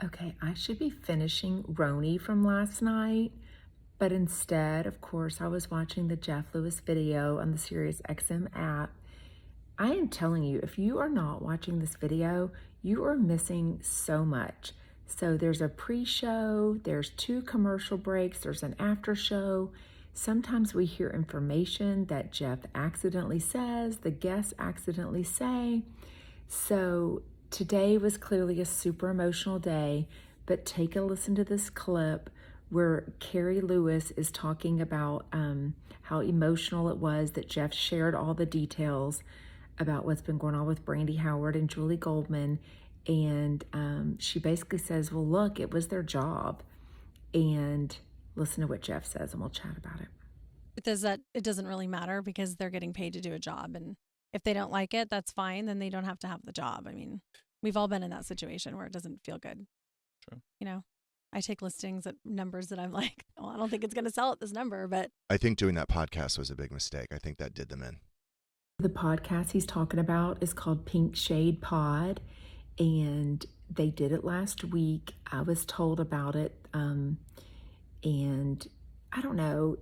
Okay, I should be finishing Roni from last night, but instead, of course, I was watching the Jeff Lewis video on the Sirius XM app. I am telling you, if you are not watching this video, you are missing so much. So there's a pre-show, there's 2 commercial breaks, there's an after show. Sometimes we hear information that Jeff accidentally says, the guests accidentally say. So today was clearly a super emotional day, but take a listen to this clip where Carrie Lewis is talking about how emotional it was that Jeff shared all the details about what's been going on with Brandy Howard and Julie Goldman. And she basically says, well, look, it was their job. And listen to what Jeff says, and we'll chat about it. It doesn't really matter because they're getting paid to do a job, and if they don't like it, that's fine. Then they don't have to have the job. I mean, we've all been in that situation where it doesn't feel good. True. You know, I take listings at numbers that I'm like, oh, I don't think it's going to sell at this number, but I think doing that podcast was a big mistake. I think that did them in. The podcast he's talking about is called Pink Shade Pod, and they did it last week. I was told about it, and I don't know.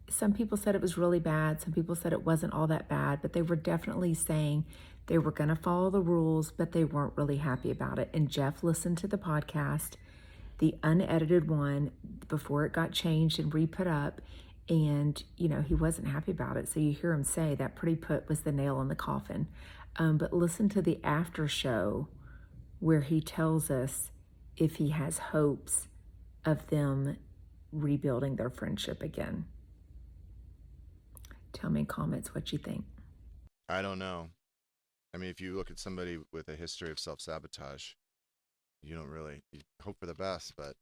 Some people said it was really bad. Some people said it wasn't all that bad, but they were definitely saying they were going to follow the rules, but they weren't really happy about it. And Jeff listened to the podcast, the unedited one, before it got changed and re-put up, and he wasn't happy about it. So you hear him say that pretty put was the nail in the coffin. But listen to the after show where he tells us if he has hopes of them rebuilding their friendship again. Tell me in comments what you think. I don't know. I mean, if you look at somebody with a history of self-sabotage, you hope for the best, but